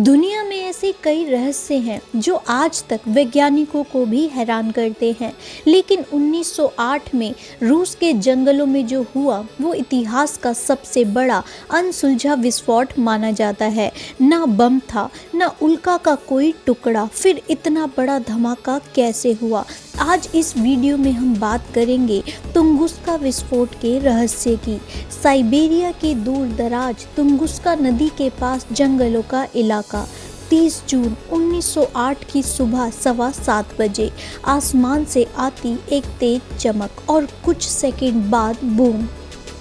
दुनिया में ऐसे कई रहस्य हैं जो आज तक वैज्ञानिकों को भी हैरान करते हैं, लेकिन 1908 में रूस के जंगलों में जो हुआ वो इतिहास का सबसे बड़ा अनसुलझा विस्फोट माना जाता है। ना बम था, ना उल्का का कोई टुकड़ा, फिर इतना बड़ा धमाका कैसे हुआ? आज इस वीडियो में हम बात करेंगे तुंगुस्का विस्फोट के रहस्य की। साइबेरिया के दूर दराज तुंगुस्का नदी के पास जंगलों का इलाका। 30 जून 1908 की सुबह 7:15 बजे आसमान से आती एक तेज चमक और कुछ सेकंड बाद बूम।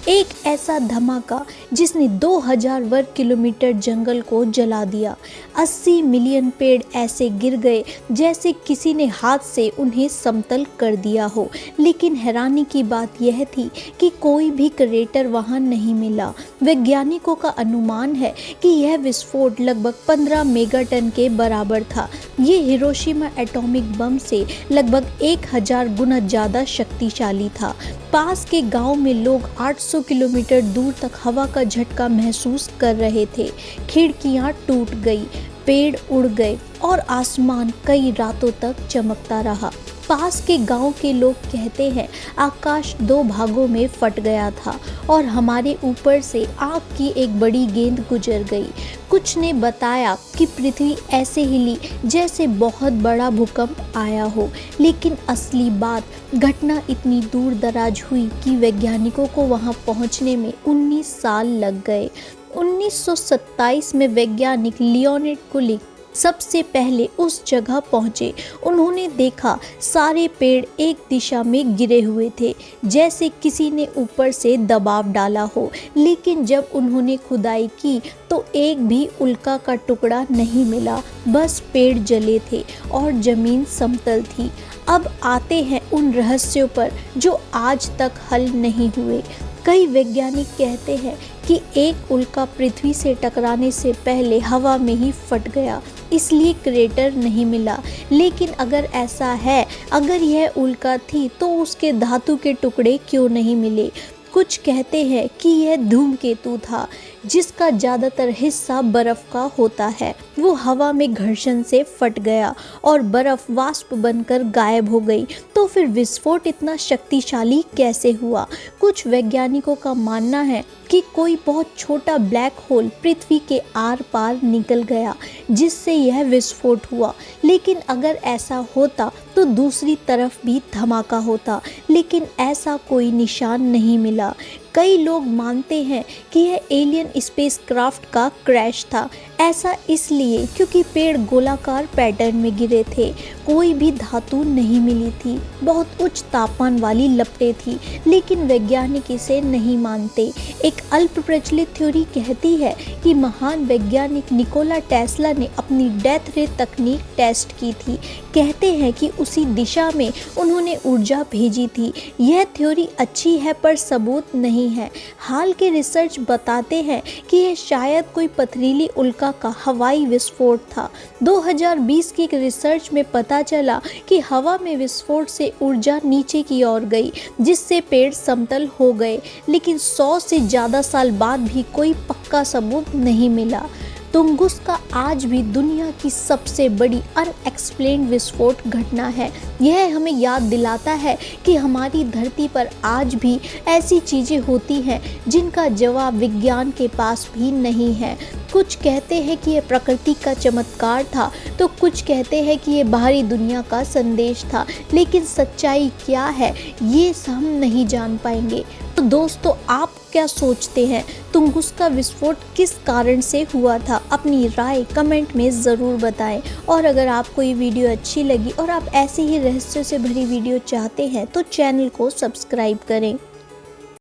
एक ऐसा धमाका जिसने 2000 वर्ग किलोमीटर जंगल को जला दिया। 80 मिलियन पेड़ ऐसे गिर गए जैसे किसी ने हाथ से उन्हें समतल कर दिया हो। लेकिन हैरानी की बात यह थी कि कोई भी क्रेटर वहां नहीं मिला। वैज्ञानिकों का अनुमान है कि यह विस्फोट लगभग 15 मेगाटन के बराबर था। ये हिरोशिमा एटॉमिक बम से लगभग 1000 गुना ज़्यादा शक्तिशाली था। पास के गांव में लोग 800 किलोमीटर दूर तक हवा का झटका महसूस कर रहे थे। खिड़कियां टूट गई, पेड़ उड़ गए और आसमान कई रातों तक चमकता रहा। पास के गांव के लोग कहते हैं आकाश 2 भागों में फट गया था और हमारे ऊपर से आग की एक बड़ी गेंद गुजर गई। कुछ ने बताया कि पृथ्वी ऐसे हिली जैसे बहुत बड़ा भूकंप आया हो। लेकिन असली बात, घटना इतनी दूर दराज हुई कि वैज्ञानिकों को वहां पहुंचने में 19 साल लग गए। 1927 में वैज्ञानिक लियोनिड कुलिक सबसे पहले उस जगह पहुंचे। उन्होंने देखा सारे पेड़ एक दिशा में गिरे हुए थे, जैसे किसी ने ऊपर से दबाव डाला हो। लेकिन जब उन्होंने खुदाई की तो एक भी उल्का का टुकड़ा नहीं मिला, बस पेड़ जले थे और जमीन समतल थी। अब आते हैं उन रहस्यों पर जो आज तक हल नहीं हुए। कई वैज्ञानिक कहते हैं कि एक उल्का पृथ्वी से टकराने से पहले हवा में ही फट गया, इसलिए क्रेटर नहीं मिला। लेकिन अगर ऐसा है, अगर यह उल्का थी तो उसके धातु के टुकड़े क्यों नहीं मिले? कुछ कहते हैं कि यह धूमकेतु था जिसका ज़्यादातर हिस्सा बर्फ़ का होता है। वो हवा में घर्षण से फट गया और बर्फ़ वाष्प बनकर गायब हो गई। तो फिर विस्फोट इतना शक्तिशाली कैसे हुआ? कुछ वैज्ञानिकों का मानना है कि कोई बहुत छोटा ब्लैक होल पृथ्वी के आर पार निकल गया जिससे यह विस्फोट हुआ। लेकिन अगर ऐसा होता तो दूसरी तरफ भी धमाका होता, लेकिन ऐसा कोई निशान नहीं मिला। कई लोग मानते हैं कि यह एलियन स्पेसक्राफ्ट का क्रैश था। ऐसा इसलिए क्योंकि पेड़ गोलाकार पैटर्न में गिरे थे, कोई भी धातु नहीं मिली थी, बहुत उच्च तापमान वाली लपटें थी। लेकिन वैज्ञानिक इसे नहीं मानते। एक अल्प प्रचलित थ्योरी कहती है कि महान वैज्ञानिक निकोला टेस्ला ने अपनी डेथ रे तकनीक टेस्ट की थी। कहते हैं कि उसी दिशा में उन्होंने ऊर्जा भेजी थी। यह थ्योरी अच्छी है पर सबूत नहीं है। हाल के रिसर्च बताते हैं कि यह शायद कोई पथरीली उल्का का हवाई विस्फोट था। 2020 की एक रिसर्च में पता चला कि हवा में विस्फोट से ऊर्जा नीचे की ओर गई जिससे पेड़ समतल हो गए। लेकिन 100 से ज़्यादा साल बाद भी कोई पक्का सबूत नहीं मिला। तुंगुस्का आज भी दुनिया की सबसे बड़ी अनएक्सप्लेन्ड विस्फोट घटना है। यह हमें याद दिलाता है कि हमारी धरती पर आज भी ऐसी चीज़ें होती हैं जिनका जवाब विज्ञान के पास भी नहीं है। कुछ कहते हैं कि यह प्रकृति का चमत्कार था, तो कुछ कहते हैं कि यह बाहरी दुनिया का संदेश था। लेकिन सच्चाई क्या है ये हम नहीं जान पाएंगे। तो दोस्तों, आप क्या सोचते हैं? तुंगुस्का विस्फोट किस कारण से हुआ था? अपनी राय कमेंट में ज़रूर बताएं। और अगर आपको ये वीडियो अच्छी लगी और आप ऐसे ही रहस्यों से भरी वीडियो चाहते हैं तो चैनल को सब्सक्राइब करें।